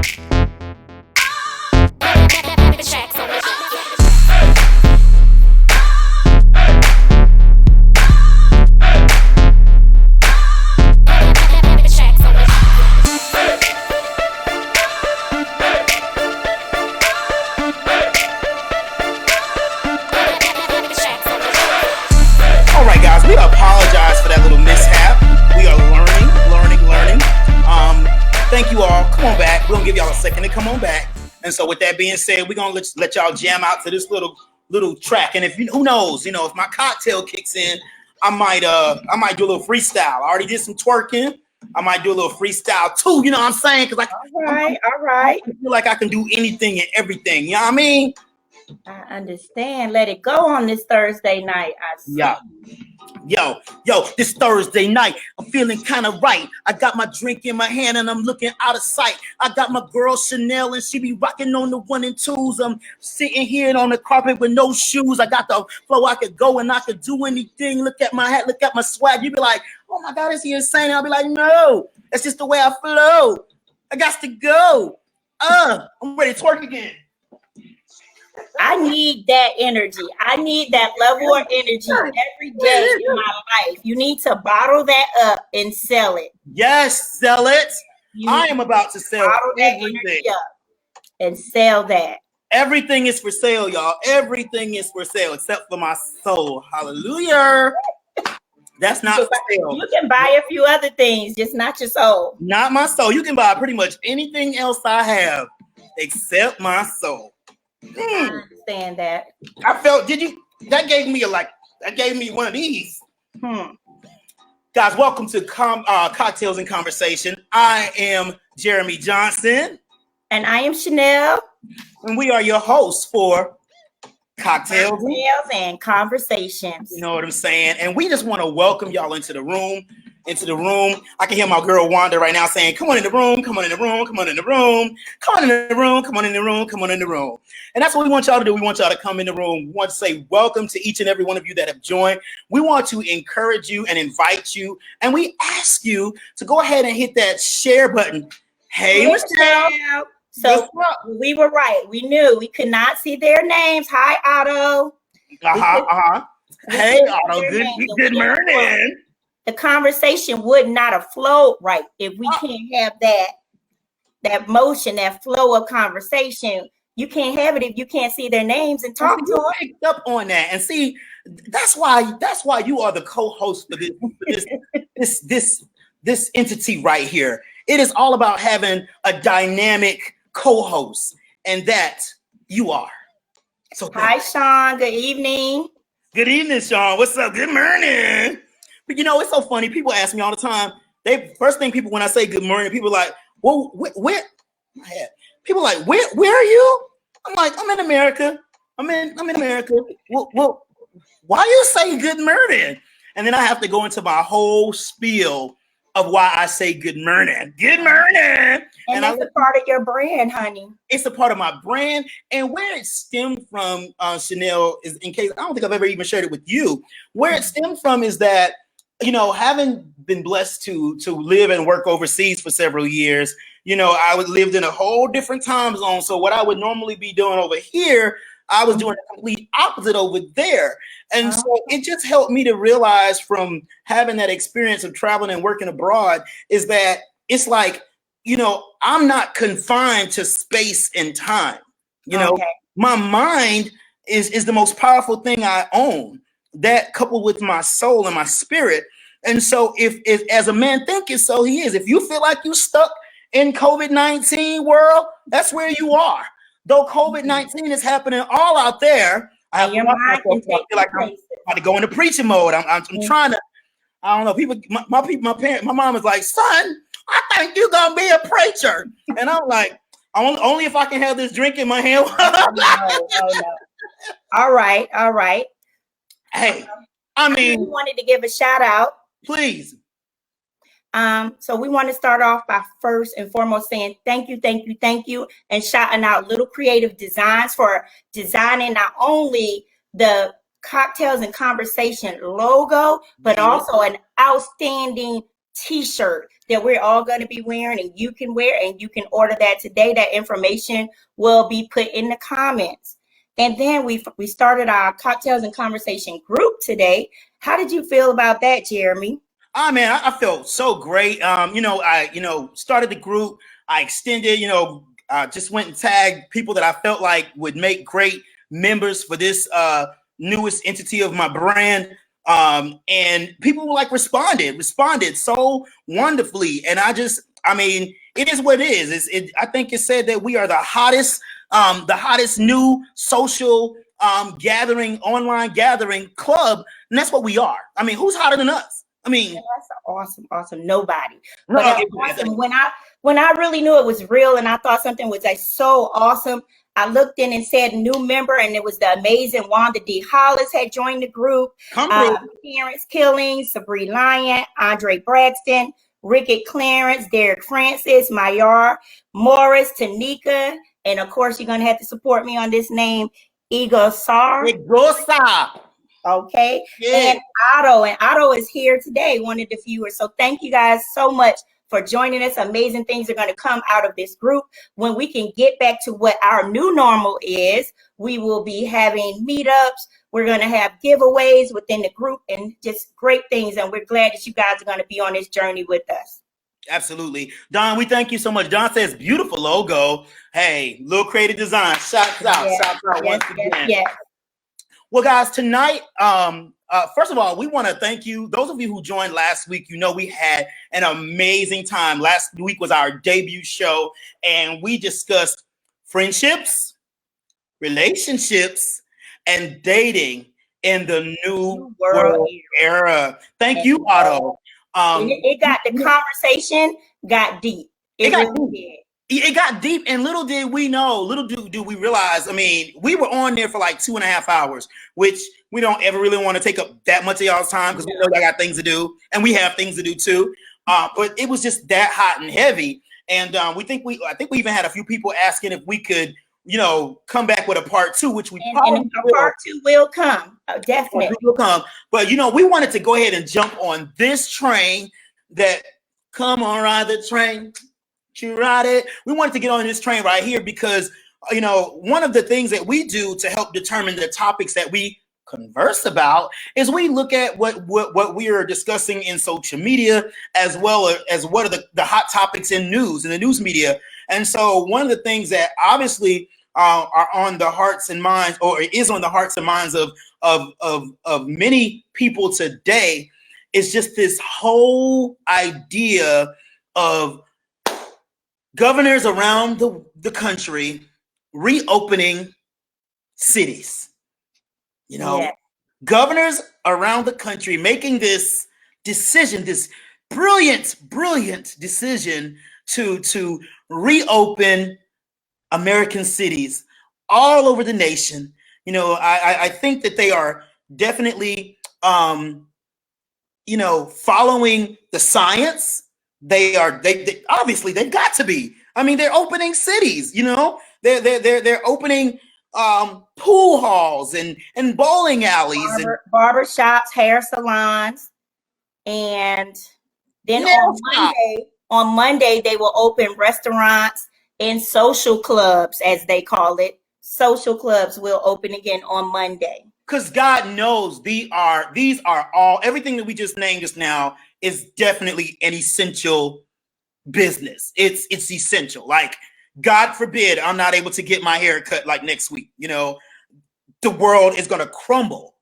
We apologize for that little mishap. We are learning. Thank you all. Come on back. We're gonna give y'all a second to come on back. And so, with that being said, we're gonna let y'all jam out to this little track. And if who knows, if my cocktail kicks in, I might do a little freestyle. I already did some twerking. I might do a little freestyle too. You know what I'm saying? Because all right. I feel like I can do anything and everything. You know what I mean? I understand. Let it go on this Thursday night. Yo, this Thursday night, I'm feeling kind of right. I got my drink in my hand and I'm looking out of sight. I got my girl Shanell and she be rocking on the 1 and 2s. I'm sitting here on the carpet with no shoes. I got the flow. I could go and I could do anything. Look at my hat. Look at my swag. You be like, oh my God, is he insane? I'll be like, no, that's just the way I flow. I got to go. I'm ready to twerk again. I need that energy. I need that level of energy every day in my life. You need to bottle that up and sell it. Yes, sell it. I am about to sell bottle that energy up and sell that. Everything is for sale, y'all. Everything is for sale except for my soul. Hallelujah. That's not for sale. You can buy a few other things, just not your soul. Not my soul. You can buy pretty much anything else I have except my soul. I understand that. I felt, that gave me one of these. Guys, welcome to Cocktails and Conversation. I am Jeremy Johnson. And I am Shanell. And we are your hosts for Cocktails and Conversations. You know what I'm saying? And we just want to welcome y'all into the room. I can hear my girl Wanda right now saying, come on in the room, come on in the room, come on in the room, come on in the room, come on in the room, come on in the room. And that's what we want y'all to do. We want y'all to come in the room. We want to say welcome to each and every one of you that have joined. We want to encourage you and invite you. And we ask you to go ahead and hit that share button. Hey, Michelle. So we were right. We knew we could not see their names. Hi, Otto. Hey, Otto. Good morning. The conversation would not have flowed right if we can't have that motion, that flow of conversation. You can't have it if you can't see their names and talk to them. Picked up on that, and see, that's why you are the co-host for this entity right here. It is all about having a dynamic co-host, and that you are. So hi, Sean. Good evening. Good evening, Sean. What's up? Good morning. But it's so funny. People ask me all the time. First thing when I say good morning, people are like, well, where? People are like, where are you? I'm like, I'm in America. I'm in America. Well, why you say good morning? And then I have to go into my whole spiel of why I say good morning. Good morning. And that's a part of your brand, honey. It's a part of my brand. And where it stemmed from, Shanell, is in case I don't think I've ever even shared it with you. Where it stemmed from is that, having been blessed to live and work overseas for several years, I lived in a whole different time zone. So what I would normally be doing over here, I was doing the complete opposite over there. And so it just helped me to realize from having that experience of traveling and working abroad is that it's like, I'm not confined to space and time. My mind is the most powerful thing I own. That coupled with my soul and my spirit. And so if as a man thinketh, so he is. If you feel like you stuck in COVID-19 world, that's where you are. Though COVID-19 is happening all out there, I feel like I'm about to go into preaching mode. I'm trying to, I don't know, people, my mom is like, son, I think you're gonna be a preacher. And I'm like, only if I can have this drink in my hand. No. All right. Hey, I mean, we wanted to give a shout out. Please. So we want to start off by first and foremost saying thank you, and shouting out Little Creative Designs for designing not only the Cocktails and Conversation logo, but also an outstanding t-shirt that we're all going to be wearing, and you can wear, and you can order that today. That information will be put in the comments. And then we started our Cocktails and Conversation group today. How did you feel about that, Jeremy? Oh man, I felt so great. I started the group. I extended, just went and tagged people that I felt like would make great members for this newest entity of my brand. And people responded so wonderfully. And it is what it is. I think it said that we are the hottest new social online gathering club. And that's what we are. I mean, who's hotter than us? I mean, yeah, that's awesome. Nobody. But awesome. When I really knew it was real and I thought something was like so awesome, I looked in and said new member, and it was the amazing Wanda D. Hollis had joined the group. Terrence Killing, Sabree Lyon, Andre Braxton, Rickett Clarence, Derek Francis, Mayar, Morris, Tanika, and of course, you're going to have to support me on this name, Igosar. Okay. Yeah. And Otto is here today, one of the viewers. So thank you guys so much for joining us. Amazing things are going to come out of this group. When we can get back to what our new normal is, we will be having meetups. We're going to have giveaways within the group and just great things. And we're glad that you guys are going to be on this journey with us. Absolutely. Don, we thank you so much. Don says, beautiful logo. Hey, little creative design. Shouts out. Yes, Shouts out once again. Yes. Well, guys, tonight, first of all, we want to thank you. Those of you who joined last week, we had an amazing time. Last week was our debut show, and we discussed friendships, relationships, and dating in the new world era. Thank you, Otto. The conversation got deep. It really did. It got deep, and little did we know, little do we realize, we were on there for like 2.5 hours, which we don't ever really want to take up that much of y'all's time because we know I got things to do, and we have things to do too. But it was just that hot and heavy. And I think we even had a few people asking if we could, come back with a part 2, which we probably will. Part 2 will come. Definitely will come. But, we wanted to go ahead and jump on this train that, come on, ride the train. You ride it. We wanted to get on this train right here because, one of the things that we do to help determine the topics that we converse about is we look at what we are discussing in social media, as well as what are the hot topics in the news media. And so one of the things that obviously are on the hearts and minds, or is on the hearts and minds of many people today, is just this whole idea of governors around the country reopening cities. Governors around the country making this decision, this brilliant decision to reopen American cities all over the nation. I think that they are definitely, following the science. They obviously they've got to be. They're opening cities, they're opening pool halls and bowling alleys, barber shops, hair salons, and then on Monday they will open restaurants and social clubs, as they call it. Social clubs will open again on Monday. Because God knows these are all, everything that we just named just now is definitely an essential business. It's essential. Like, God forbid I'm not able to get my hair cut like next week. The world is going to crumble.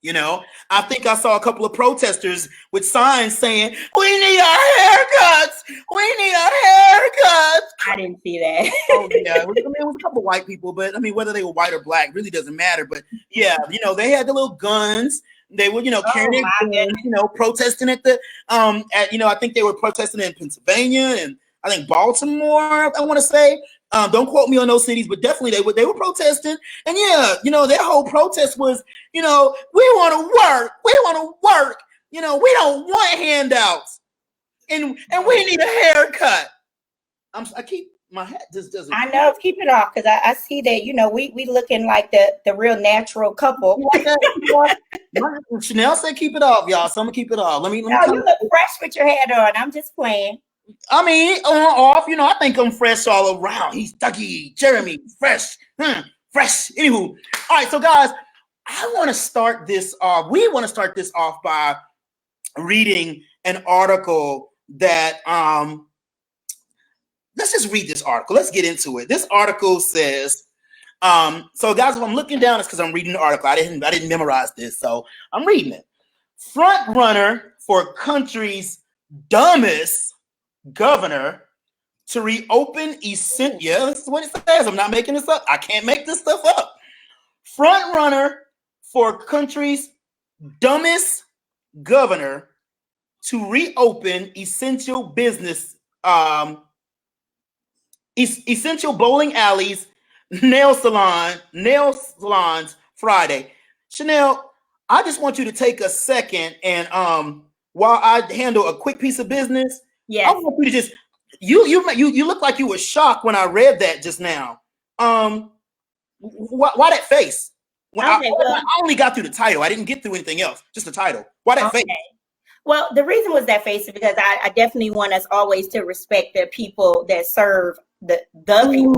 I think I saw a couple of protesters with signs saying, "We need our haircuts. We need our haircuts." I didn't see that. Oh, yeah. It was a couple of white people, but whether they were white or black really doesn't matter. But yeah, they had the little guns. They were, carrying guns, protesting at the, I think they were protesting in Pennsylvania and I think Baltimore, I want to say. Don't quote me on those cities, but definitely they were protesting. And yeah, their whole protest was, we want to work. We want to work. We don't want handouts. And we need a haircut. I keep My hat just doesn't. I know, keep it off because I see that, you know, we looking like the real natural couple. Shanell said keep it off, y'all. So I'm gonna keep it off. Let me No, you look fresh with your hat on. I'm just playing. I mean, off, you know, I think I'm fresh all around. He's Dougie, Jeremy, fresh, fresh. Anywho, all right, so guys, I want to start this off. We want to start this off by reading an article that let's just read this article. Let's get into it. This article says, so guys, if I'm looking down, it's because I'm reading the article. I didn't memorize this, so I'm reading it. Front runner for country's dumbest governor to reopen essential. Yeah, this is what it says. I'm not making this up. I can't make this stuff up. Front runner for country's dumbest governor to reopen essential business, essential bowling alleys, nail salons Friday. Shanell, I just want you to take a second and while I handle a quick piece of business, I want you to just you look like you were shocked when I read that just now. Why that face? I only got through the title. I didn't get through anything else. Just the title. Why that face? Well, the reason was that face is because I definitely want us always to respect the people that serve the people.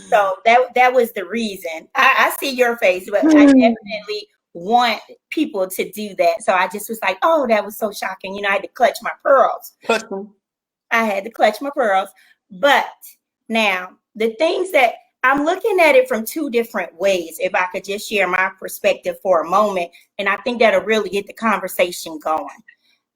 So that was the reason. I see your face, but I definitely want people to do that. So I just was like, oh, that was so shocking. You know, I had to clutch my pearls. I had to clutch my pearls. But now the things that I'm looking at it from two different ways, if I could just share my perspective for a moment, and I think that'll really get the conversation going.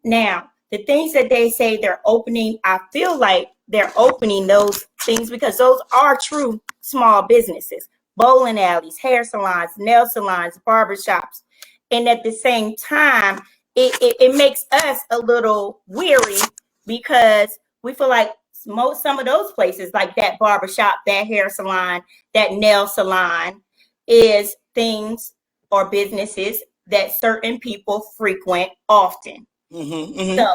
Now, the things that they say they're opening, I feel like they're opening those things because those are true small businesses. Bowling alleys, hair salons, nail salons, barbershops. And at the same time, it makes us a little weary because we feel like some of those places, like that barbershop, that hair salon, that nail salon, is things or businesses that certain people frequent often. So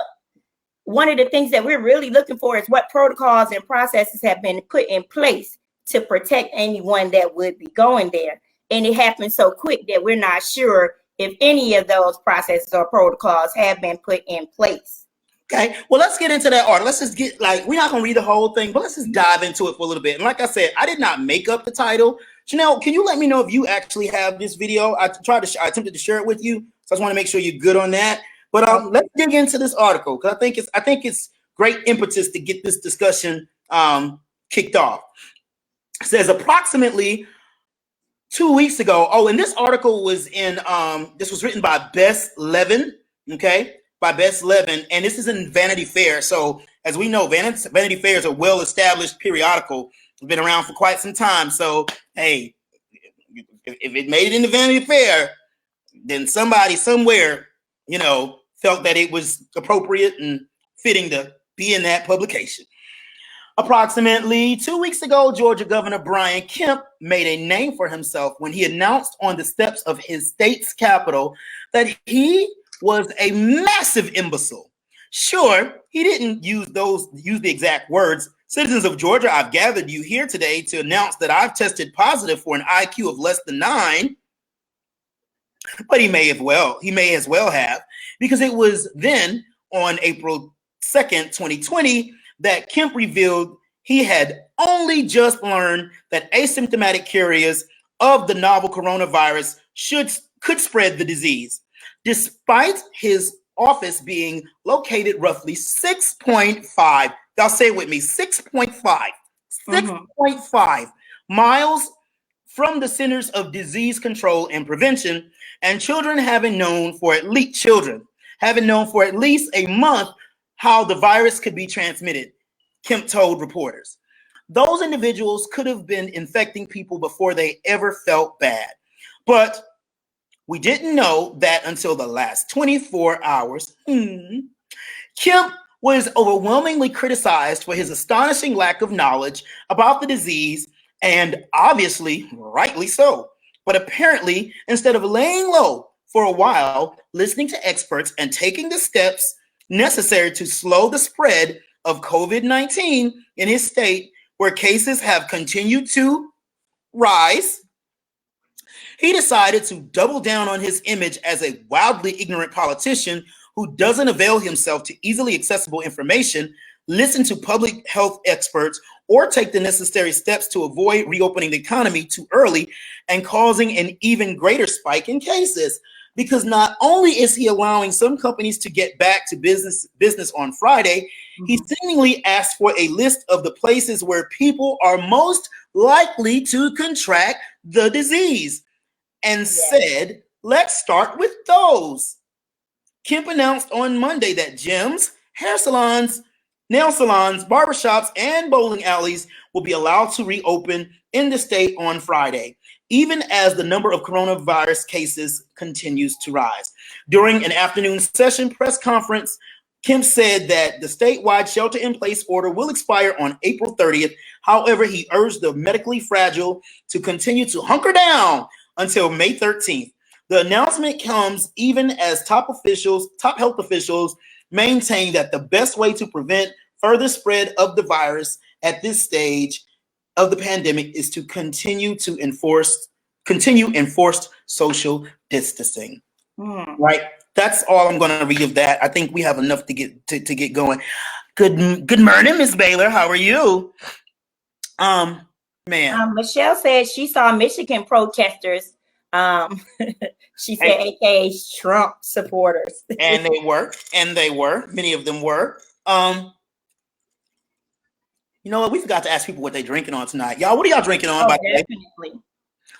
one of the things that we're really looking for is what protocols and processes have been put in place to protect anyone that would be going there. And it happened so quick that we're not sure if any of those processes or protocols have been put in place. Okay, well, let's get into that article. Let's just get, we're not going to read the whole thing, but let's just dive into it for a little bit. And like I said, I did not make up the title. Shanell, can you let me know if you actually have this video? I attempted to share it with you, so I just want to make sure you're good on that. But let's dig into this article because I think it's great impetus to get this discussion kicked off. It says approximately 2 weeks ago. Oh, and this article was in this was written by Bess Levin. Okay. By Bess Levin, and this is in Vanity Fair. So as we know, Vanity Fair is a well-established periodical. It's been around for quite some time. So hey, if it made it into Vanity Fair, then somebody somewhere, you know, felt that it was appropriate and fitting to be in that publication. Approximately 2 weeks ago, Georgia Governor Brian Kemp made a name for himself when he announced on the steps of his state's capital that he was a massive imbecile. Sure, he didn't use the exact words. Citizens of Georgia, I've gathered you here today to announce that I've tested positive for an IQ of less than 9. But he may as well have, because it was then on April 2nd, 2020, that Kemp revealed he had only just learned that asymptomatic carriers of the novel coronavirus could spread the disease. Despite his office being located roughly 6.5, y'all say it with me, 6.5 miles from the Centers of Disease Control and Prevention, and children having known for at least a month how the virus could be transmitted, Kemp told reporters. Those individuals could have been infecting people before they ever felt bad. But we didn't know that until the last 24 hours. Kemp was overwhelmingly criticized for his astonishing lack of knowledge about the disease, and obviously, rightly so. But apparently, instead of laying low for a while, listening to experts and taking the steps necessary to slow the spread of COVID-19 in his state, where cases have continued to rise, he decided to double down on his image as a wildly ignorant politician who doesn't avail himself to easily accessible information, listen to public health experts, or take the necessary steps to avoid reopening the economy too early and causing an even greater spike in cases. Because not only is he allowing some companies to get back to business on Friday, he seemingly asked for a list of the places where people are most likely to contract the disease and said, let's start with those. Kemp announced on Monday that gyms, hair salons, nail salons, barbershops, and bowling alleys will be allowed to reopen in the state on Friday, even as the number of coronavirus cases continues to rise. During an afternoon session press conference, Kemp said that the statewide shelter-in-place order will expire on April 30th. However, he urged the medically fragile to continue to hunker down until May 13th. The announcement comes even as top health officials maintain that the best way to prevent further spread of the virus at this stage of the pandemic is to continue enforced social distancing. Right? That's all I'm going to read of that. I think we have enough to get going. Good morning, Miss Baylor. How are you? Michelle said she saw Michigan protesters. She said, AKA Trump supporters. and they were. Many of them were. You know what? We forgot to ask people what they're drinking on tonight. Y'all, what are y'all drinking on? Definitely.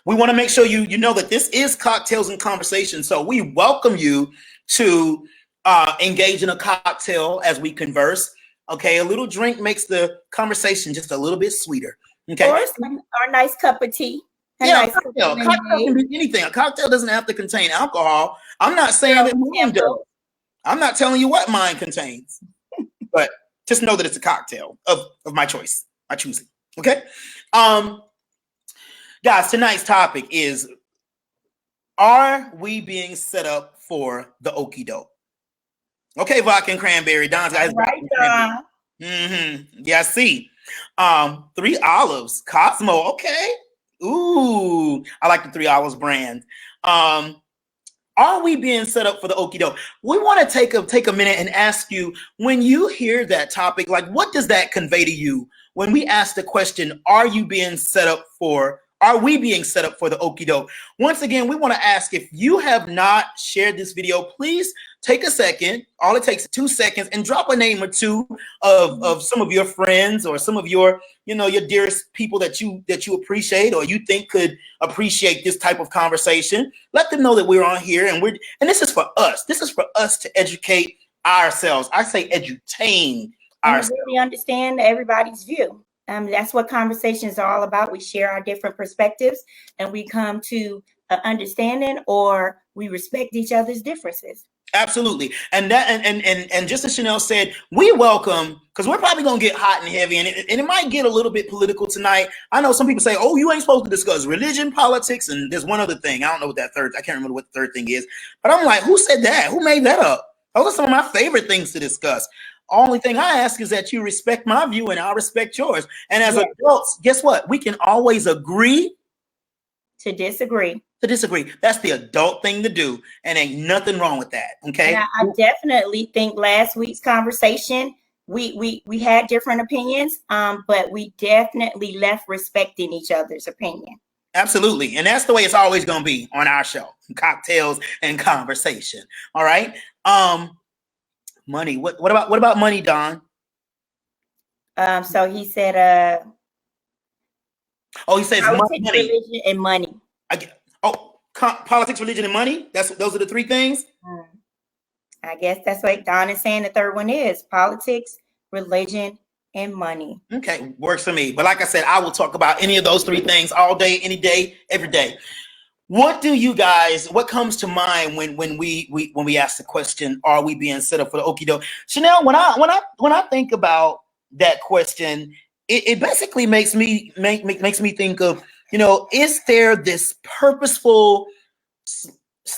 We want to make sure you know that this is Cocktails and Conversation. So we welcome you to engage in a cocktail as we converse. Okay, a little drink makes the conversation just a little bit sweeter. Okay, or a nice cup of tea. A cocktail can be anything. A cocktail doesn't have to contain alcohol. I'm not saying that mine does. I'm not telling you what mine contains, but just know that it's a cocktail of my choice, my choosing. Okay, guys, tonight's topic is: are we being set up for the Okie Doke? Okay, vodka and cranberry. Don's guys. Right, Don. Yeah, I see. 3 Olives, Cosmo. Okay. Ooh, I like the 3 Olives brand. Are we being set up for the Okie Doke? We want to take a minute and ask you, when you hear that topic, like, what does that convey to you? When we ask the question, are we being set up for the Okie Doke? Once again, we want to ask, if you have not shared this video, please take a second. All it takes is 2 seconds, and drop a name or two of some of your friends or some of your dearest people that you appreciate or you think could appreciate this type of conversation. Let them know that we're on here, and this is for us. This is for us to educate ourselves. I say edutain ourselves. And really understand everybody's view. That's what conversations are all about. We share our different perspectives, and we come to an understanding, or we respect each other's differences. Absolutely. And just as Shanell said, we welcome, because we're probably going to get hot and heavy, and it might get a little bit political tonight. I know some people say, oh, you ain't supposed to discuss religion, politics, and there's one other thing. I don't know what I can't remember what the third thing is. But I'm like, who said that? Who made that up? Those are some of my favorite things to discuss. Only thing I ask is that you respect my view and I'll respect yours. And as adults, guess what? We can always agree to disagree. That's the adult thing to do, and ain't nothing wrong with that. Okay. And I definitely think last week's conversation, we had different opinions, but we definitely left respecting each other's opinion. Absolutely. And that's the way it's always going to be on our show, Cocktails and Conversation. All right. Money. What about money, Don? So he said, he says money, religion, and money. Politics, religion, and money. Those are the 3 things. I guess that's what Don is saying. The third one is politics, religion, and money. Okay, works for me. But like I said, I will talk about any of those 3 things all day, any day, every day. What comes to mind when we ask the question, are we being set up for the Okie Doke? Shanell, when I think about that question, it basically makes me think of, is there this purposeful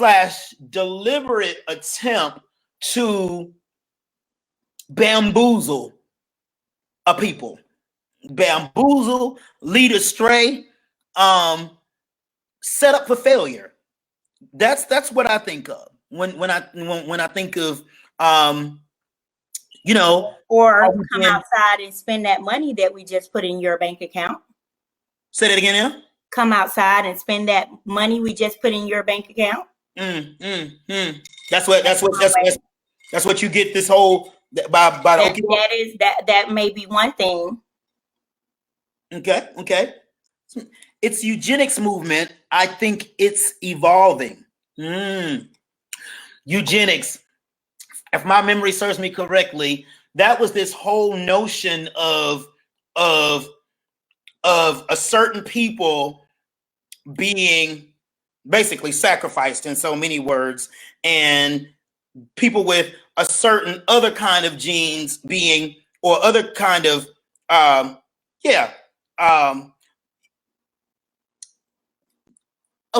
/ deliberate attempt to bamboozle a people? bamboozle, lead astray, set up for failure. That's what I think of when I think of you know, or come outside and spend that money that we just put in your bank account. Say that again, yeah. Come outside and spend that money we just put in your bank account. That's what you get this whole by the Okie. That may be one thing. Okay. It's eugenics movement. I think it's evolving. Eugenics, if my memory serves me correctly, that was this whole notion of a certain people being basically sacrificed in so many words, and people with a certain other kind of genes being, or other kind of of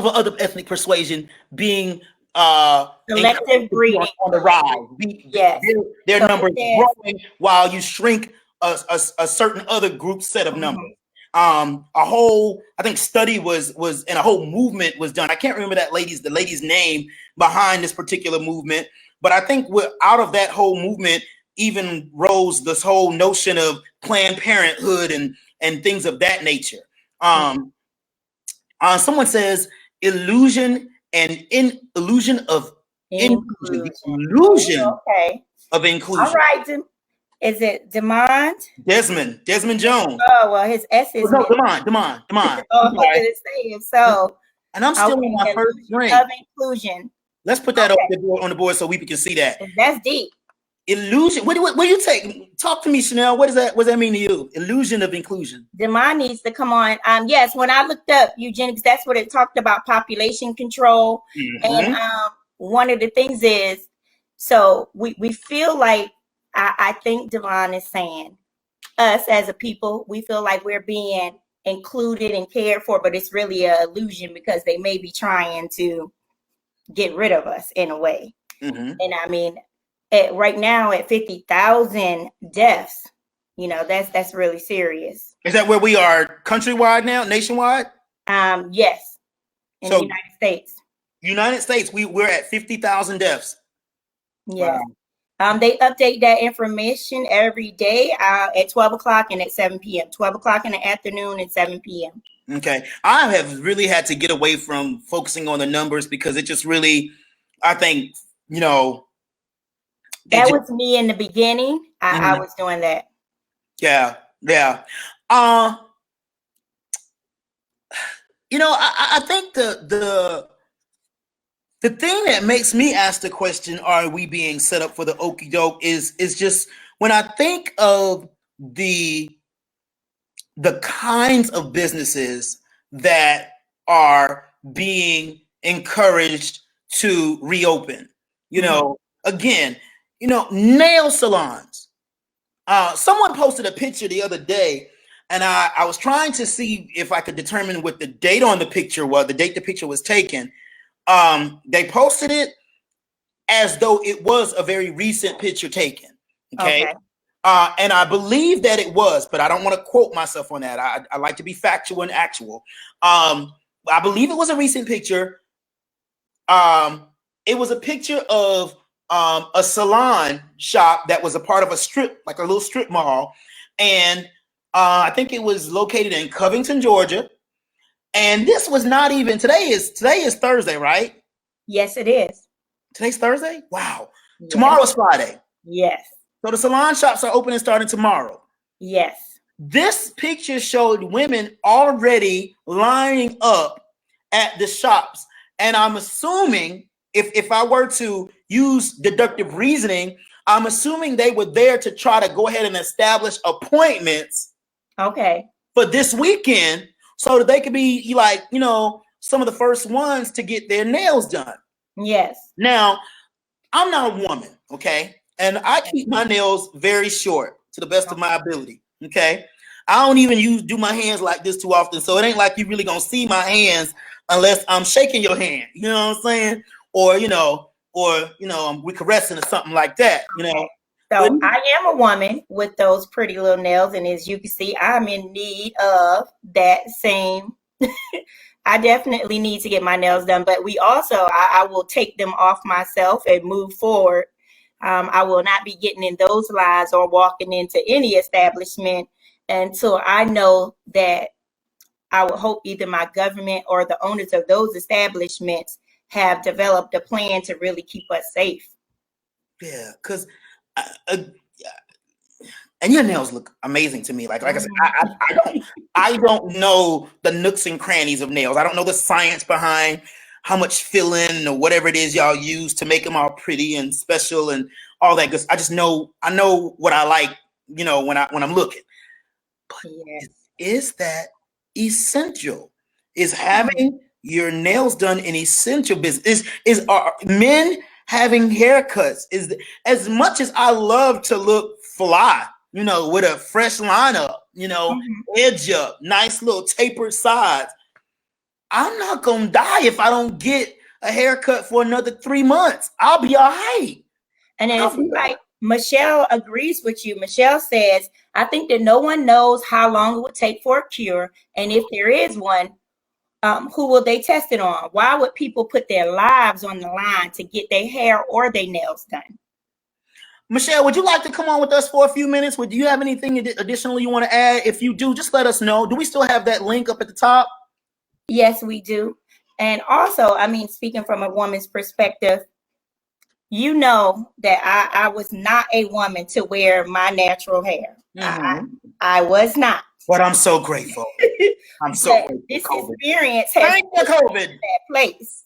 other ethnic persuasion being selective breeding on the rise. Their numbers growing while you shrink a certain other group set of numbers. A whole, I think, study was and a whole movement was done. I can't remember the lady's name behind this particular movement, but I think out of that whole movement even rose this whole notion of Planned Parenthood and things of that nature. Someone says illusion of inclusion. Of inclusion. All right, is it Desmond Jones? Oh well, his S is Demond. So, and I'm still in my first drink of inclusion. Let's put that on the board so we can see that. That's deep. Illusion. What do you take? Talk to me, Shanell. What does that mean to you? Illusion of inclusion. Demond needs to come on. Yes, when I looked up eugenics, that's what it talked about, population control. And one of the things is, so we feel like, I think Devon is saying, us as a people, we feel like we're being included and cared for, but it's really an illusion because they may be trying to get rid of us in a way. And I mean, right now at 50,000 deaths, that's really serious. Is that where we are countrywide now, nationwide? Yes, in the United States. United States, we're at 50,000 deaths. Yeah. Wow. They update that information every day at 12 o'clock and at 7 p.m. 12 o'clock in the afternoon and 7 p.m. Okay. I have really had to get away from focusing on the numbers because it just really, I think, that was me in the beginning. I was doing that. Yeah. I think the thing that makes me ask the question, are we being set up for the okie doke, is just when I think of the kinds of businesses that are being encouraged to reopen. Again, nail salons. Someone posted a picture the other day, and I was trying to see if I could determine what the date on the picture was, the date the picture was taken. They posted it as though it was a very recent picture taken. Okay. And I believe that it was, but I don't want to quote myself on that. I like to be factual and actual. I believe it was a recent picture. It was a picture of a salon shop that was a part of a strip, like a little strip mall. And I think it was located in Covington, Georgia. And this was not even, today is Thursday, right? Yes, it is. Today's Thursday? Wow. Yes. Tomorrow's Friday. Yes. So the salon shops are opening starting tomorrow. Yes. This picture showed women already lining up at the shops. And I'm assuming, if I were to use deductive reasoning, I'm assuming they were there to try to go ahead and establish appointments. Okay. For this weekend, so that they could be like, some of the first ones to get their nails done. Yes. Now, I'm not a woman, okay? And I keep my nails very short to the best of my ability, okay? I don't even do my hands like this too often, so it ain't like you really gonna see my hands unless I'm shaking your hand, you know what I'm saying? Or we caressing or something like that, So I am a woman with those pretty little nails, and as you can see, I'm in need of that same. I definitely need to get my nails done, but we also, I will take them off myself and move forward. I will not be getting in those lines or walking into any establishment until I know that I would hope either my government or the owners of those establishments have developed a plan to really keep us safe. Yeah, because and your nails look amazing to me. Like I said, I don't know the nooks and crannies of nails. I don't know the science behind how much filling or whatever it is y'all use to make them all pretty and special and all that. Because I know what I like, when I'm looking. But is that essential? Is having your nails done an essential business? Is are men having haircuts? Is as much as I love to look fly, with a fresh lineup, edge up, nice little tapered sides. I'm not gonna die if I don't get a haircut for another 3 months. I'll be all right. And it's like Michelle agrees with you. Michelle says, I think that no one knows how long it would take for a cure. And if there is one, who will they test it on? Why would people put their lives on the line to get their hair or their nails done? Michelle, would you like to come on with us for a few minutes? Do you have anything additionally you want to add? If you do, just let us know. Do we still have that link up at the top? Yes, we do. And also, speaking from a woman's perspective, that I was not a woman to wear my natural hair. I was not. But I'm so grateful. I'm so grateful. This experience has put me in that place.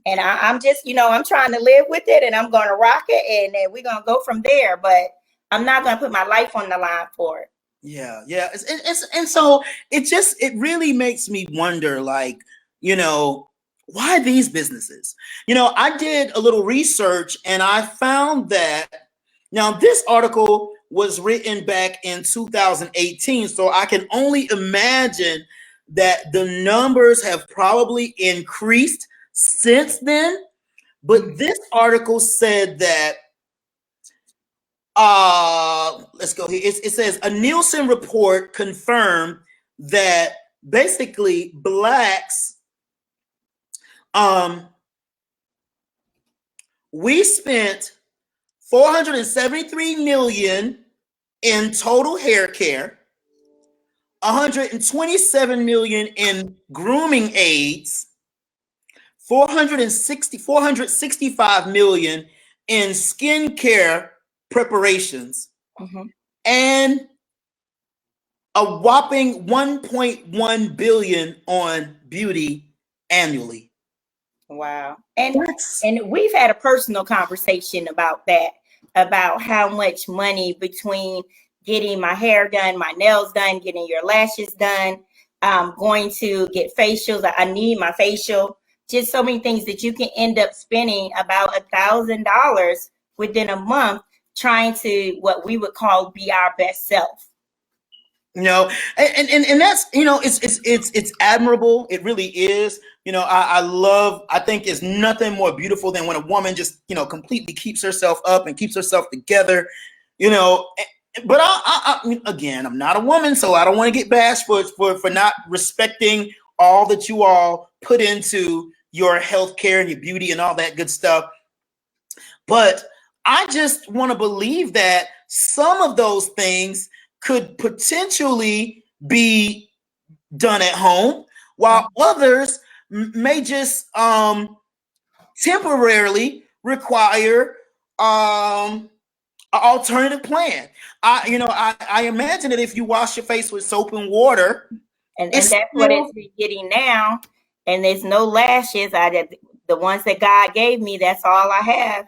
And I'm just, I'm trying to live with it, and I'm going to rock it, and then we're going to go from there. But I'm not going to put my life on the line for it. Yeah. And so it really makes me wonder, like, why these businesses? I did a little research, and I found that now this article was written back in 2018. So I can only imagine that the numbers have probably increased since then. But this article said that, let's go here. It says a Nielsen report confirmed that basically Blacks, we spent $473 million in total hair care, $127 million in grooming aids, $465 million in skincare preparations, and a whopping $1.1 billion on beauty annually. Wow. And we've had a personal conversation about that, about how much money between getting my hair done, my nails done, getting your lashes done, going to get facials. I need my facial. Just so many things that you can end up spending about $1,000 within a month trying to what we would call be our best self. And that's, it's admirable. It really is. I think it's nothing more beautiful than when a woman just, completely keeps herself up and keeps herself together, but again, I'm not a woman, so I don't want to get bashed for not respecting all that you all put into your health care and your beauty and all that good stuff. But I just want to believe that some of those things could potentially be done at home, while others may just temporarily require an alternative plan. I imagine that if you wash your face with soap and water, and that's what it's getting now, and there's no lashes. The ones that God gave me, that's all I have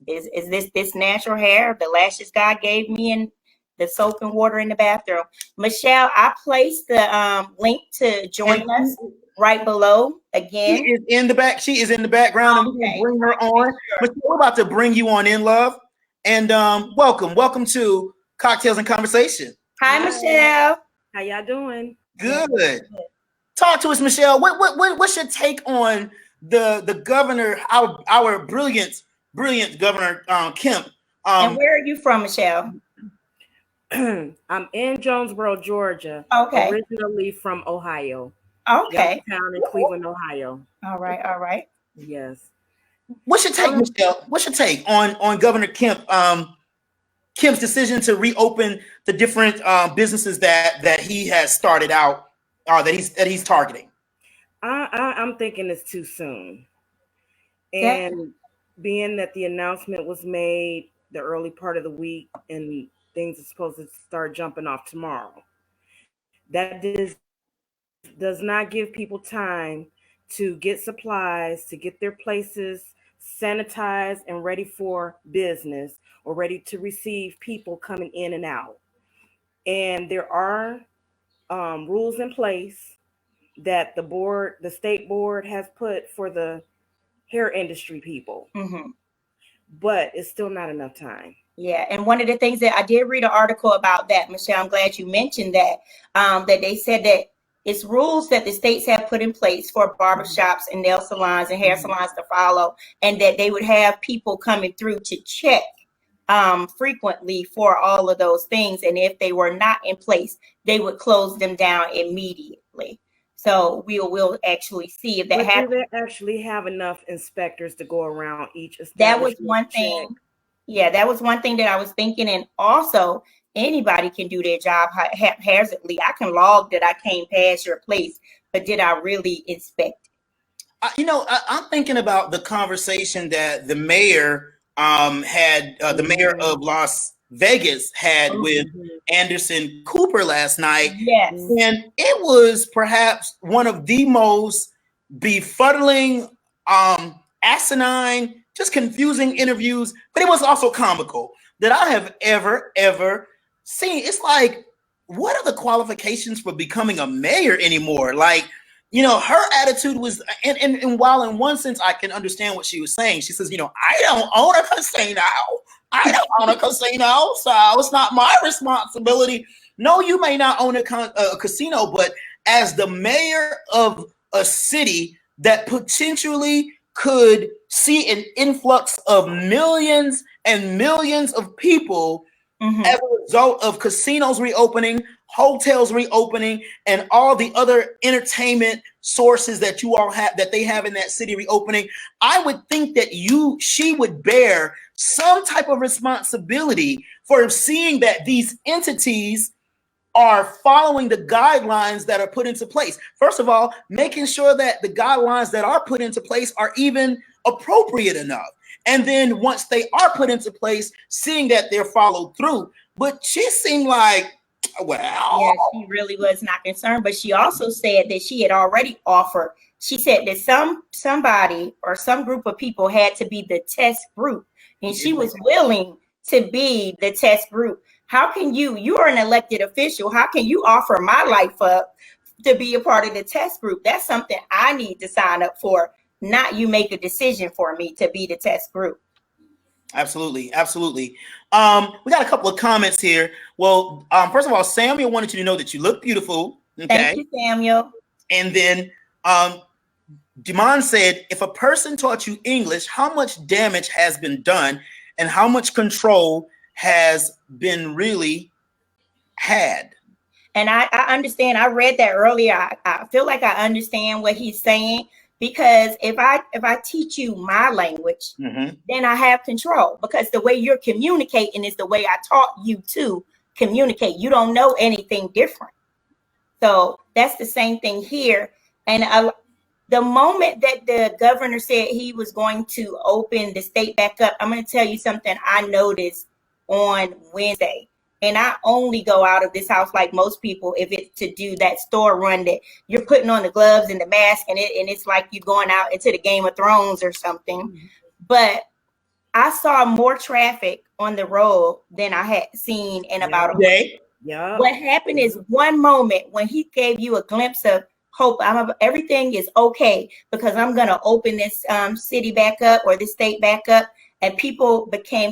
is this natural hair. The lashes God gave me, and the soap and water in the bathroom. Michelle, I placed the link to join us right below. Again, she is in the back. She is in the background, and we can bring her on. Michelle, we're about to bring you on in, love, and welcome to Cocktails and Conversation. Hi, Michelle. How y'all doing? Good. Talk to us, Michelle. What's your take on the governor, our brilliant Governor Kemp, And where are you from, Michelle? I'm in Jonesboro, Georgia. Okay. Originally from Ohio. Okay. Youngstown in Cleveland, Ohio. All right. Yes. What's your take, Michelle? What's your take on Governor Kemp's decision to reopen the different businesses that he has started out, that he's targeting? I'm thinking it's too soon. And being that the announcement was made the early part of the week and things are supposed to start jumping off tomorrow, that does not give people time to get supplies, to get their places sanitized and ready for business or ready to receive people coming in and out. And there are rules in place that the state board has put for the hair industry people. Mm-hmm. But it's still not enough time. Yeah, and one of the things that I did read an article about that, Michelle, I'm glad you mentioned that, that they said that it's rules that the states have put in place for barbershops and nail salons and hair salons to follow, and that they would have people coming through to check frequently for all of those things. And if they were not in place, they would close them down immediately. So we'll actually see if that happens. Do they actually have enough inspectors to go around each establishment? That was one thing. Yeah, that was one thing that I was thinking. And also, anybody can do their job haphazardly. I can log that I came past your place, but did I really inspect it? I'm thinking about the conversation that the mayor had, the mayor of Las Vegas had with Anderson Cooper last night. Yes. And it was perhaps one of the most befuddling, asinine, just confusing interviews, but it was also comical that I have ever seen. It's like, what are the qualifications for becoming a mayor anymore? Like, her attitude was, and while in one sense I can understand what she was saying, she says, I don't own a casino. So it's not my responsibility. No, you may not own a casino, but as the mayor of a city that potentially could see an influx of millions and millions of people as a result of casinos reopening, hotels reopening, and all the other entertainment sources that you all have, that they have in that city reopening, I would think that she would bear some type of responsibility for seeing that these entities are following the guidelines that are put into place. First of all, making sure that the guidelines that are put into place are even appropriate enough. And then once they are put into place, seeing that they're followed through. But she seemed like, well. Yeah, she really was not concerned. But she also said that she had already offered. She said that somebody or some group of people had to be the test group. And she was willing to be the test group. How can you are an elected official. How can you offer my life up to be a part of the test group? That's something I need to sign up for. Not you make a decision for me to be the test group. Absolutely. We got a couple of comments here. Well, first of all, Samuel wanted you to know that you look beautiful. Okay. Thank you, Samuel. And then Demond said, if a person taught you English, how much damage has been done and how much control has been really had? And I understand. I read that earlier. I feel like I understand what he's saying. Because if I teach you my language, then I have control, because the way you're communicating is the way I taught you to communicate. You don't know anything different. So that's the same thing here. And the moment that the governor said he was going to open the state back up, I'm going to tell you something I noticed on Wednesday. And I only go out of this house like most people if it's to do that store run that you're putting on the gloves and the mask and it's like you're going out into the Game of Thrones or something. But I saw more traffic on the road than I had seen in about a week. Yeah. What happened is one moment when he gave you a glimpse of hope, everything is okay because I'm going to open this city back up or this state back up, and people became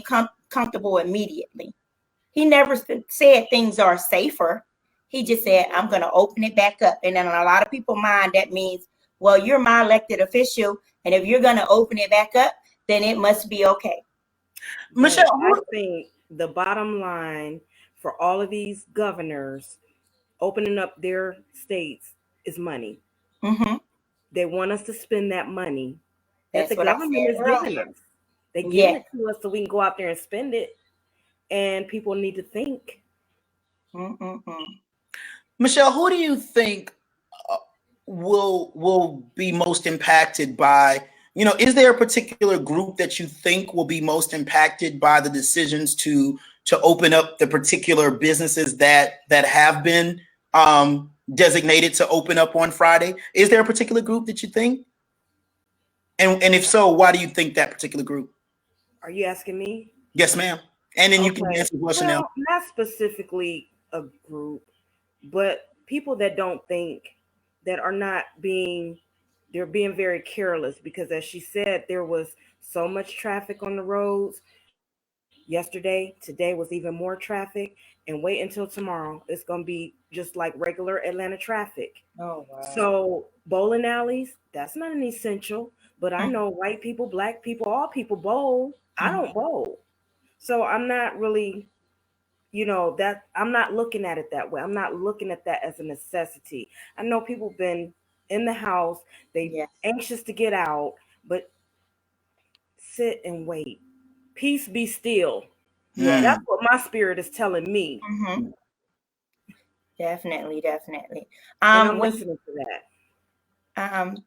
comfortable immediately. He never said things are safer. He just said, I'm going to open it back up. And in a lot of people's mind, that means, well, you're my elected official. And if you're going to open it back up, then it must be okay. Michelle, I think the bottom line for all of these governors opening up their states is money. Mm-hmm. They want us to spend that money that That's the what I government said is giving earlier. us. They giving Yeah. it to us so we can go out there and spend it. And people need to think. Mm-mm-mm. Michelle, who do you think will be most impacted by, is there a particular group that you think will be most impacted by the decisions to open up the particular businesses that have been designated to open up on Friday? Is there a particular group that you think? And if so, why do you think that particular group? Are you asking me? Yes, ma'am. And then you can Okay. answer the question now. Well, not specifically a group, but people that don't think, that are not being, they're being very careless, because as she said, there was so much traffic on the roads yesterday. Today was even more traffic, and wait until tomorrow. It's going to be just like regular Atlanta traffic. Oh, wow. So bowling alleys, that's not an essential, but I know white people, black people, all people bowl. I don't bowl. So I'm not really, that I'm not looking at it that way. I'm not looking at that as a necessity. I know people been in the house, they anxious to get out, but sit and wait. Peace be still. Yeah. That's what my spirit is telling me. Mm-hmm. Definitely. And I'm listening to that.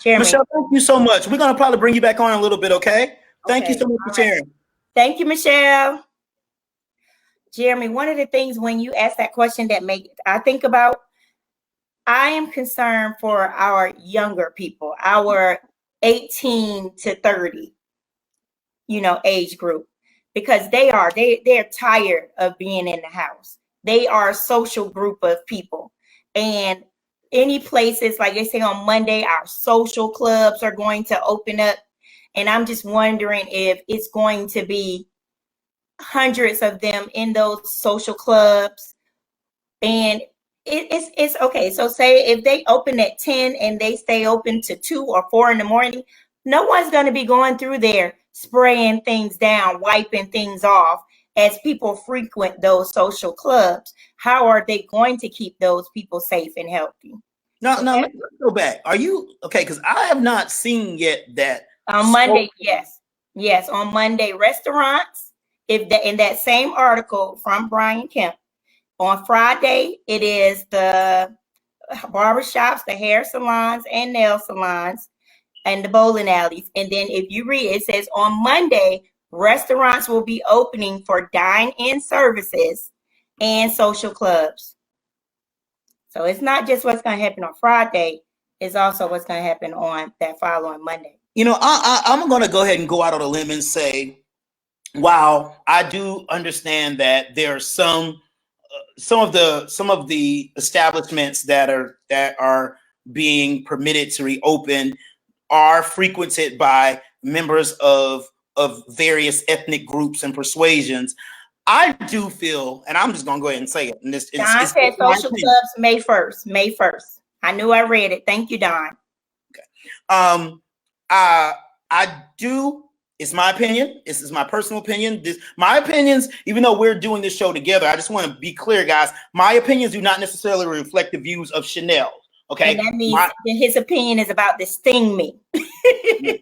Jeremy. Michelle, thank you so much. We're gonna probably bring you back on in a little bit, okay? Thank you so much for sharing. Thank you, Michelle. Jeremy, one of the things when you ask that question that I think about, I am concerned for our younger people, our 18 to 30, age group, because they're tired of being in the house. They are a social group of people. And any places, like they say on Monday, our social clubs are going to open up. And I'm just wondering if it's going to be hundreds of them in those social clubs. And it's okay. So say if they open at 10 and they stay open to 2 or 4 in the morning, no one's going to be going through there spraying things down, wiping things off as people frequent those social clubs. How are they going to keep those people safe and healthy? No, let's go back. Are you okay? Because I have not seen yet that on Monday. Yes, on Monday, restaurants. In that same article from Brian Kemp, on Friday, it is the barbershops, the hair salons and nail salons, and the bowling alleys. And then if you read, it says on Monday, restaurants will be opening for dine-in services and social clubs. So it's not just what's going to happen on Friday, it's also what's going to happen on that following Monday. I'm going to go ahead and go out on a limb and say, wow, I do understand that there are some of the establishments that are being permitted to reopen are frequented by members of various ethnic groups and persuasions. I do feel, and I'm just gonna go ahead and say it. And Don said social clubs May 1st. May 1st. I knew I read it. Thank you, Don. Okay. I do. It's my opinion. This is my personal opinion. My opinions, even though we're doing this show together, I just want to be clear, guys. My opinions do not necessarily reflect the views of Shanell. Okay. And that means his opinion is about to sting me. Okay.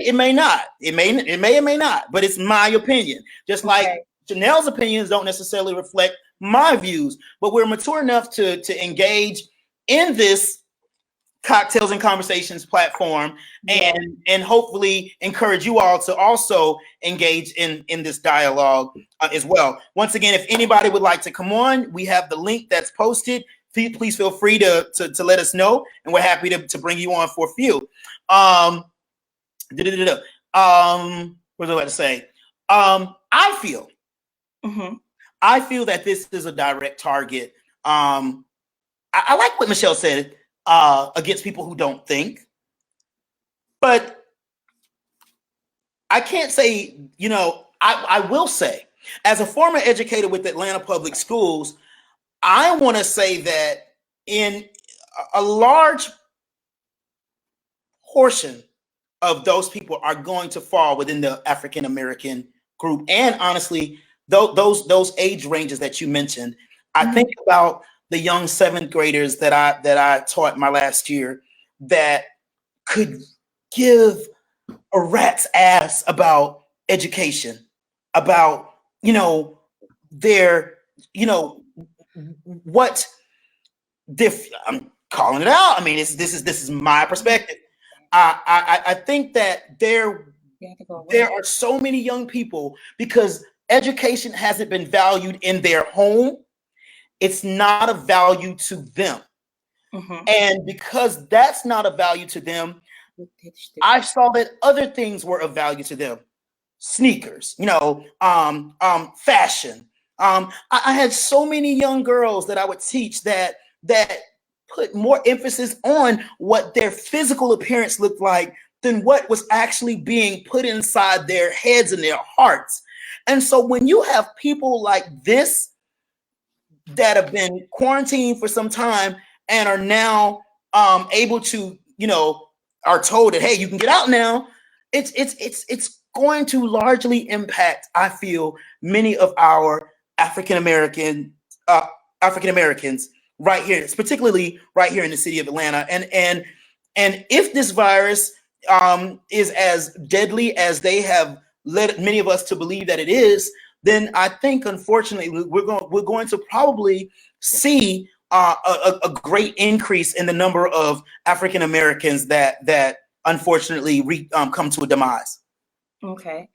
It may not. It may or may not, but it's my opinion. Just like Shanell's opinions don't necessarily reflect my views, but we're mature enough to engage in this Cocktails and Conversations platform and hopefully encourage you all to also engage in this dialogue as well. Once again, if anybody would like to come on, we have the link that's posted. Please feel free to let us know, and we're happy to bring you on for a few. What was I about to say? I feel that this is a direct target. I like what Michelle said. Against people who don't think. But I can't say, I will say, as a former educator with Atlanta Public Schools, I want to say that in a large portion of those people are going to fall within the African American group, and honestly, those age ranges that you mentioned, I think about the young 7th graders that I taught my last year that could give a rat's ass about education, about their what I'm calling it out. I mean, this is my perspective. I think that there are so many young people, because education hasn't been valued in their home. It's not a value to them. And because that's not a value to them, I saw that other things were of value to them. Sneakers, fashion. I had so many young girls that I would teach that put more emphasis on what their physical appearance looked like than what was actually being put inside their heads and their hearts. And so when you have people like this that have been quarantined for some time and are now able to, are told that, hey, you can get out now, it's going to largely impact, I feel, many of our African Americans right here, particularly right here in the city of Atlanta. And if this virus is as deadly as they have led many of us to believe that it is, then I think, unfortunately, we're going to probably see a great increase in the number of African Americans that unfortunately come to a demise. Okay.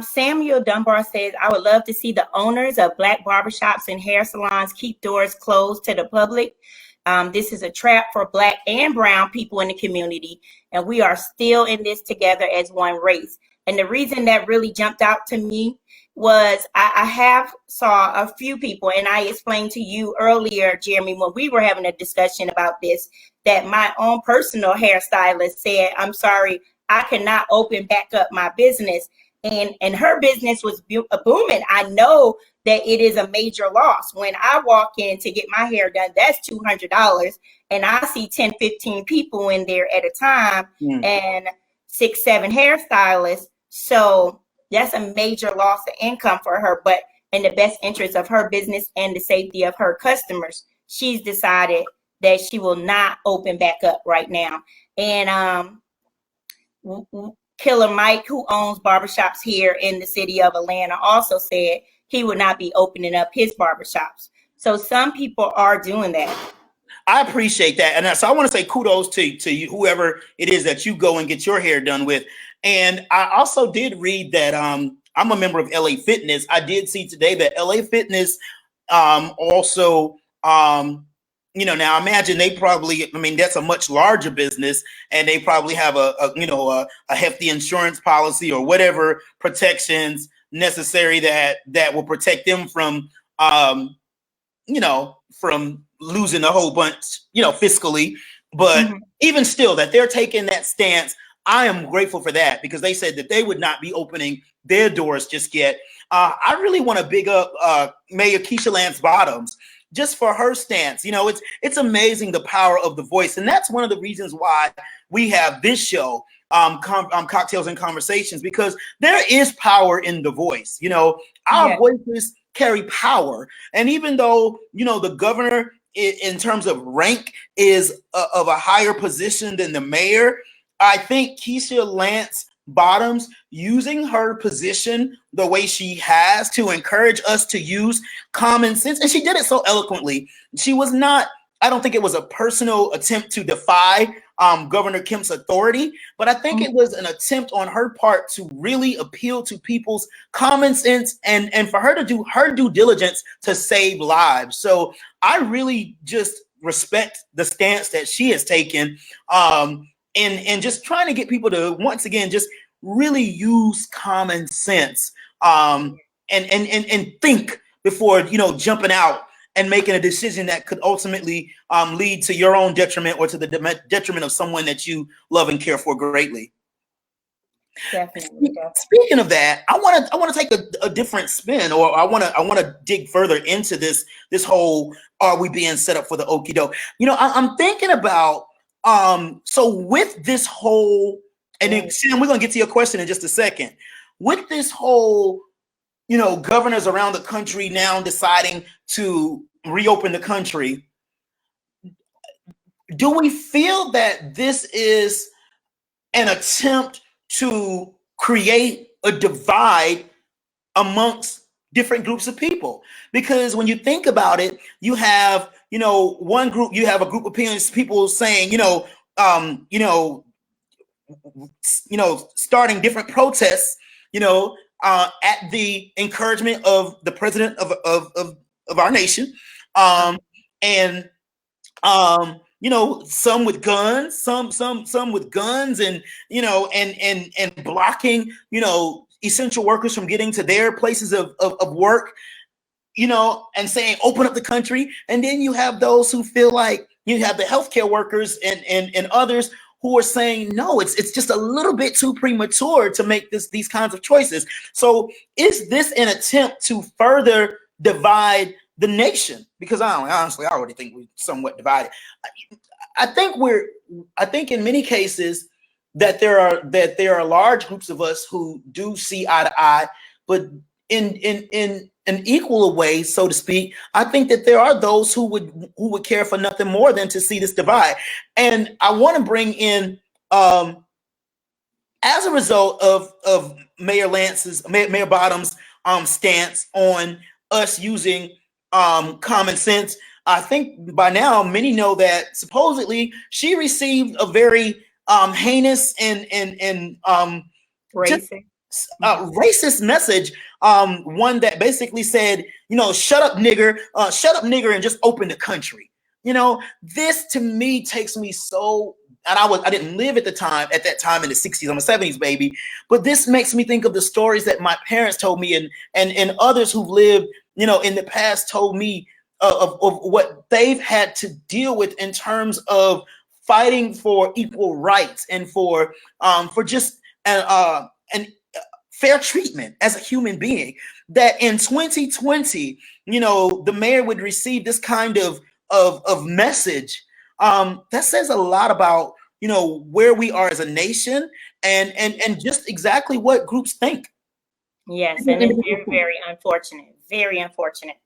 Samuel Dunbar says, I would love to see the owners of Black barbershops and hair salons keep doors closed to the public. This is a trap for Black and brown people in the community, and we are still in this together as one race. And the reason that really jumped out to me was I have saw a few people, and I explained to you earlier, Jeremy, when we were having a discussion about this, that my own personal hairstylist said, I'm sorry, I cannot open back up my business. And her business was booming. I know that it is a major loss. When I walk in to get my hair done, that's $200. And I see 10, 15 people in there at a time and 6, 7 hairstylists. So that's a major loss of income for her. But in the best interest of her business and the safety of her customers, she's decided that she will not open back up right now. And Killer Mike, who owns barbershops here in the city of Atlanta, also said he would not be opening up his barbershops. So some people are doing that. I appreciate that. And so I want to say kudos to you, whoever it is that you go and get your hair done with. And I also did read that I'm a member of LA Fitness. I did see today that LA Fitness also now imagine they probably, that's a much larger business, and they probably have a hefty insurance policy or whatever protections necessary that will protect them from, from losing a whole bunch, fiscally. But even still, that they're taking that stance, I am grateful for that, because they said that they would not be opening their doors just yet. I really want to big up Mayor Keisha Lance Bottoms, just for her stance. It's amazing the power of the voice. And that's one of the reasons why we have this show, Cocktails and Conversations, because there is power in the voice. Our voices carry power. And even though, the governor in terms of rank is of a higher position than the mayor, I think Keisha Lance Bottoms, using her position the way she has to encourage us to use common sense, and she did it so eloquently. She was not, I don't think it was a personal attempt to defy Governor Kemp's authority, but I think it was an attempt on her part to really appeal to people's common sense and for her to do her due diligence to save lives. So I really just respect the stance that she has taken, and just trying to get people to, once again, just really use common sense, and think before, jumping out and making a decision that could ultimately lead to your own detriment or to the detriment of someone that you love and care for greatly. Definitely. Speaking of that, I want to take a different spin, or I want to dig further into this whole, are we being set up for the okie doke? I'm thinking about so with this whole, and then Sam, we're gonna get to your question in just a second. with this whole, you know, governors around the country now deciding to reopen the country, do we feel that this is an attempt to create a divide amongst different groups of people? Because when you think about it, you have, you know, one group, you have a group of people saying, starting different protests, at the encouragement of the president of our nation, and some with guns, some with guns, and and blocking essential workers from getting to their places of work, and saying open up the country. And then you have those who feel like, you have the healthcare workers and others who are saying, no, it's just a little bit too premature to make these kinds of choices. So is this an attempt to further divide the nation? Because honestly, I already think we're somewhat divided. I think in many cases that there are large groups of us who do see eye to eye, but in an equal way, so to speak, I think that there are those who would care for nothing more than to see this divide. And I want to bring in, as a result of Mayor Bottom's stance on us using common sense, I think by now many know that supposedly she received a very heinous and racist message, one that basically said, shut up nigger, and just open the country. This to me takes me so, and I didn't live at that time in the 60s, I'm a 70s baby, but this makes me think of the stories that my parents told me and others who've lived in the past told me of what they've had to deal with in terms of fighting for equal rights and for just an fair treatment as a human being. That in 2020, the mayor would receive this kind of message. That says a lot about where we are as a nation and just exactly what groups think. Yes, and it's very, very unfortunate. Very unfortunate.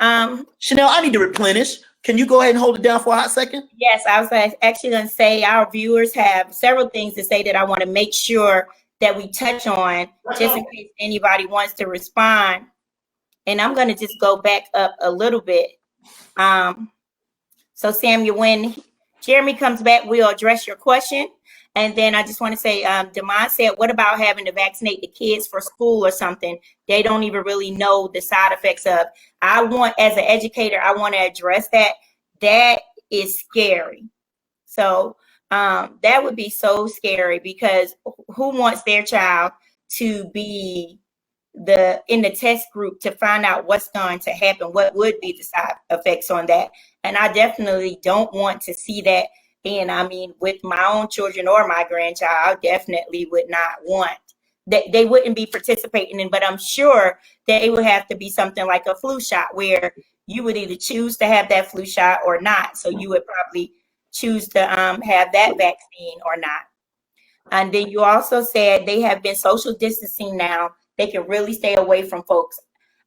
Shanell, I need to replenish. Can you go ahead and hold it down for a hot second? Yes, I was actually going to say our viewers have several things to say that I want to make sure that we touch on, just in case anybody wants to respond. And I'm going to just go back up a little bit. So Samuel, when Jeremy comes back, we'll address your question. And then I just want to say, Demond said, what about having to vaccinate the kids for school or something? They don't even really know the side effects of. As an educator, I want to address that. That is scary. So that would be so scary, because who wants their child to be in the test group to find out what's going to happen? What would be the side effects on that? And I definitely don't want to see that. And I mean, with my own children or my grandchild, I definitely would not want that. They wouldn't be participating in, but I'm sure that it would have to be something like a flu shot, where you would either choose to have that flu shot or not. So you would probably choose to have that vaccine or not. And then you also said they have been social distancing now. They can really stay away from folks.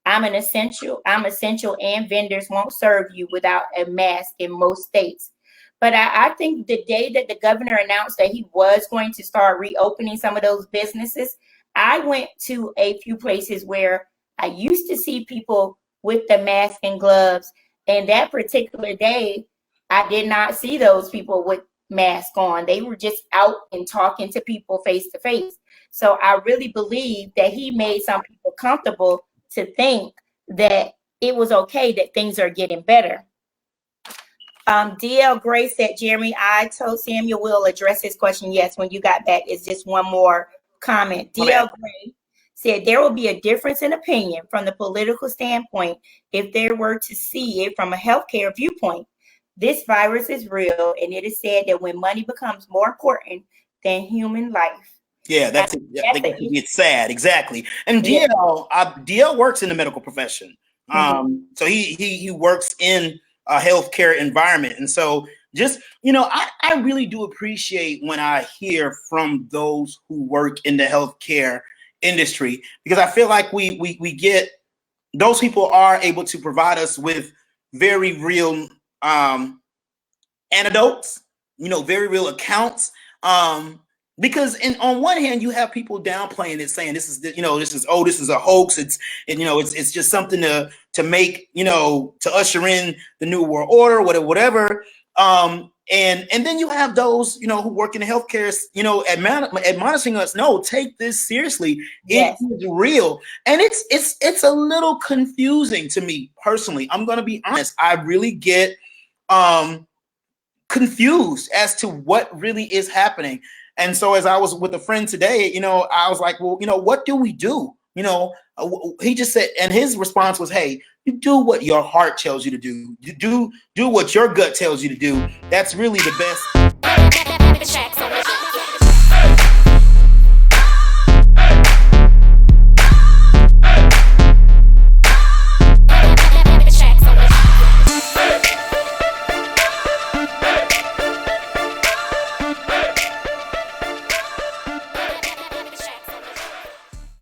I'm essential, and vendors won't serve you without a mask in most states. But I think the day that the governor announced that he was going to start reopening some of those businesses, I went to a few places where I used to see people with the mask and gloves. And that particular day, I did not see those people with masks on. They were just out and talking to people face to face. So I really believe that he made some people comfortable to think that it was okay, that things are getting better. DL Gray said, Jeremy, I told Samuel we'll address his question. Yes, when you got back, it's just one more comment. DL Gray said there will be a difference in opinion from the political standpoint if they were to see it from a healthcare viewpoint. This virus is real, and it is said that when money becomes more important than human life. Yeah, it's sad, exactly. And DL works in the medical profession, so he works in a healthcare environment, and so just I really do appreciate when I hear from those who work in the healthcare industry, because I feel like we get, those people are able to provide us with very real anecdotes, you know, very real accounts. Because on one hand, you have people downplaying it, saying this is, you know, this is a hoax. It's just something to make, you know, to usher in the new world order, whatever. And then you have those, you know, who work in the healthcare, you know, admonishing us, no, take this seriously. Yes. It is real. And it's a little confusing to me personally. I'm going to be honest. I really get confused as to what really is happening. And so as I was with a friend today, you know, I was like, well, you know, what do we do? You know, he just said, and his response was, hey, you do what your heart tells you to do. You do what your gut tells you to do. That's really the best.